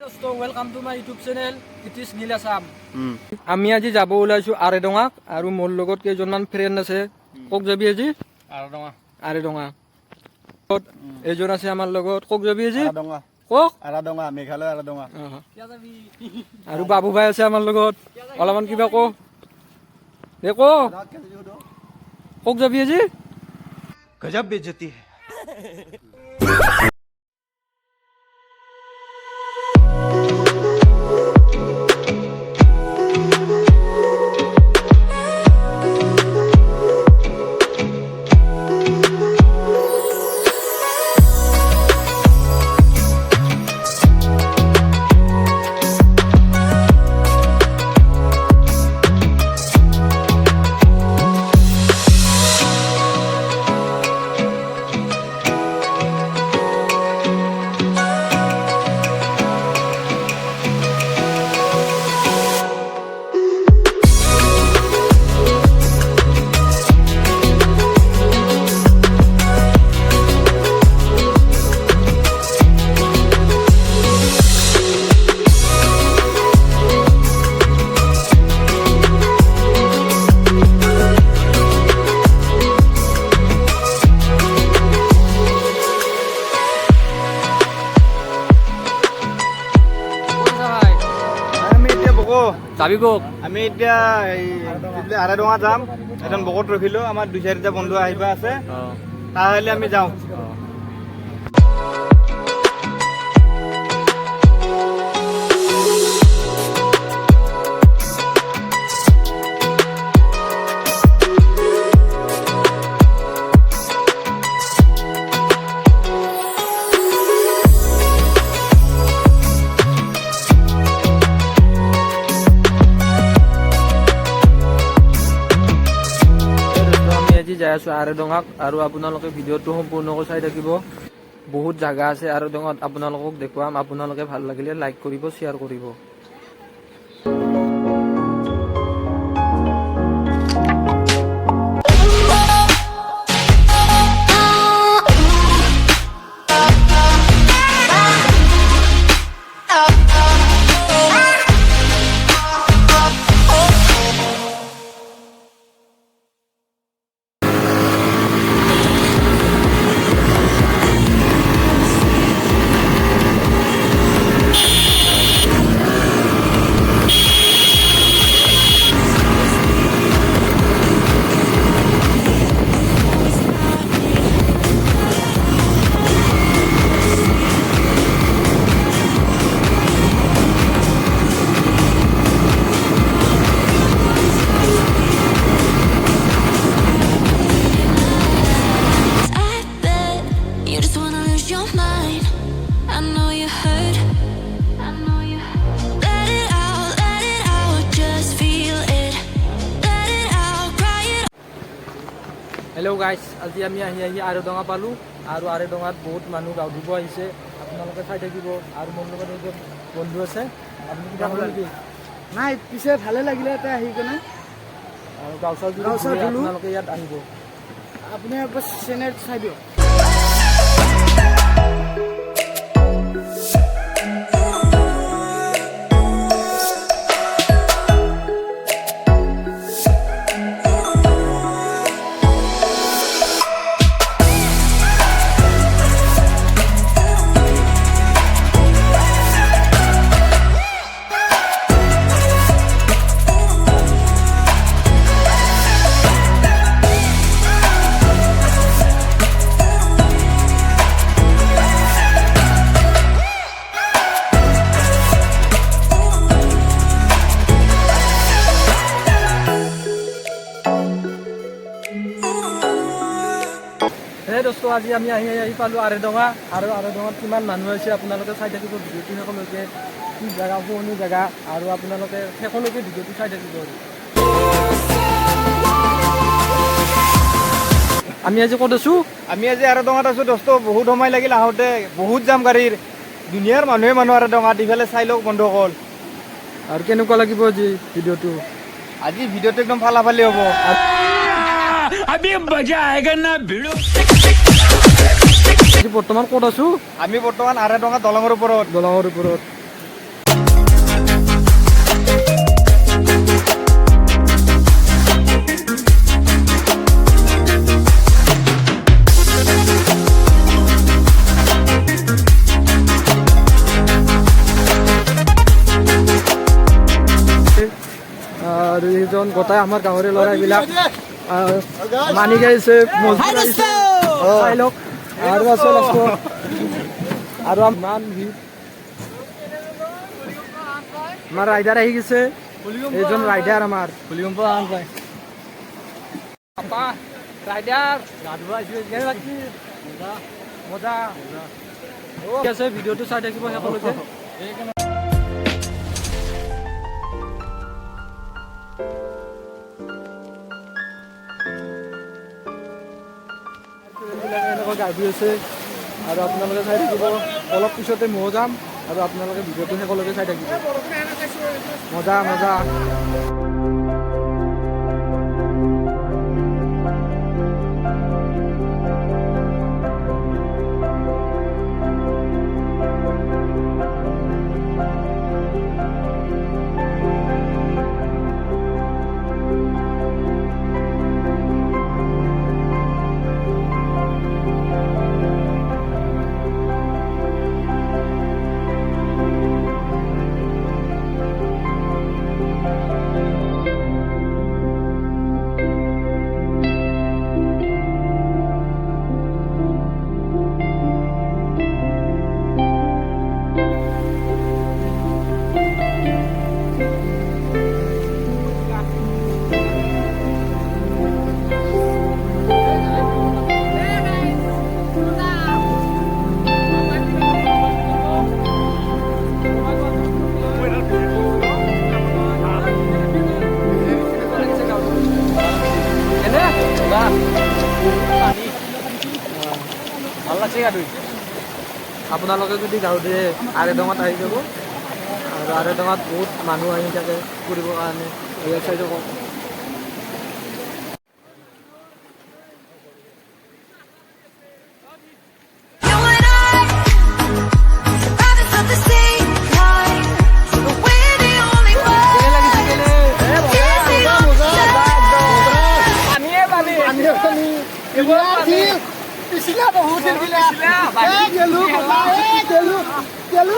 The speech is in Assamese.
Welcome to my YouTube channel it is Neel Assam. আমি আজি যাব ওলাইছো আৰেডঙাক আৰু মোৰ লগত কেইজনমান ফ্ৰেণ্ড আছে। কক যাবি আজি? আৰেডঙা। এজন আছে আমাৰ লগত। কক যাবি আজি? কক আৰাডঙা মেঘালয় আৰাডঙা। আৰু বাবু ভাই আছে আমাৰ লগত। অলপমান কিবা ক দেখো। কক যাবি আজি? গজব বেজতি হে। যাবি কক? আমি এতিয়া আৰাডঙা যাম। এজন বকত ৰখিলো, আমাৰ 2-4টা বন্ধু আহিবা আছে, তাহলে আমি যাওঁ। যাই আছো আৰেডঙাক আৰু আপোনালোকে ভিডিঅ'টো সম্পূৰ্ণকৈ চাই থাকিব। বহুত জাগা আছে আৰেডঙাত আপোনালোকক দেখুৱাম। আপোনালোকে ভাল লাগিলে লাইক কৰিব, শ্বেয়াৰ কৰিব। হেল্ল' গাইজ, আজি আমি আহি আৰেডঙা পালোঁ আৰু আৰেডঙাত বহুত মানুহ গাঁও ধুব আহিছে। আপোনালোকে চাই থাকিব। আৰু মোৰ লগত এজন বন্ধু আছে। আপুনি কিবা ক'ব নেকি? নাই, পিছে ভালে লাগিলে এটা আহি কেনে। আৰু গাঁও চাও আপোনালোকে ইয়াত আহিব। আপুনি চেনেল চাই দিয়ক। দোস্ত, আজি আমি আহি পালোঁ আৰেডঙা। আৰু আৰেডঙাত কিমান মানুহ আছে আপোনালোকে চাই থাকিব ভিডিঅ'টো শেষলৈকে। কি জেগা, পুৰণি জেগা, আৰু আপোনালোকে শেষলৈকে ভিডিঅ'টো চাই থাকিব। আমি আজি ক'ত আছোঁ? আমি আজি আৰাডঙাত আছোঁ দোস্ত। বহুত সময় লাগিল আহোঁতে, বহুত জাম গাড়ীৰ। দুনিয়াৰ মানুহ আৰাডঙাত। ইফালে চাই লওক বন্ধুসকল। আৰু কেনেকুৱা লাগিব আজি ভিডিঅ'টো? আজি ভিডিঅ'টো একদম ফালাফালি হ'ব। अभी मजा आएगा ना भिड़ो। বৰ্তমান ক'ত আছো? আমি বৰ্তমান আৰাডঙা দলঙৰ ওপৰত। এইজন গোটাই আমাৰ গাঁৱৰে ল'ৰাবিলাক মানি গাইছে মজদুৰ আহিছে চাই লওক আৰু আছে লাষ্টত আৰু ইমান ভিৰ আমাৰ ৰাইডাৰ আহি গৈছে এইজন ৰাইডাৰ আমাৰ ৰাইডাৰ মজা ঠিক আছে ভিডিঅ'টো চাই থাকিব সকলোকে এনেকৈ গা ধুই আছে আৰু আপোনালোকে চাই থাকিব অলপ পিছতে ময়ো যাম আৰু আপোনালোকে ভিডিঅ'টো সকলোকে চাই থাকিব মজা মজা ভাল লাগছে গা ধুই আপোনালোকে যদি গাঁৱতে আৰেডঙত আহি যাব আৰু আৰেডঙত বহুত মানুহ আহি থাকে ফুৰিবৰ কাৰণে এই চাইডে কওক পিছলা বহুত গেলু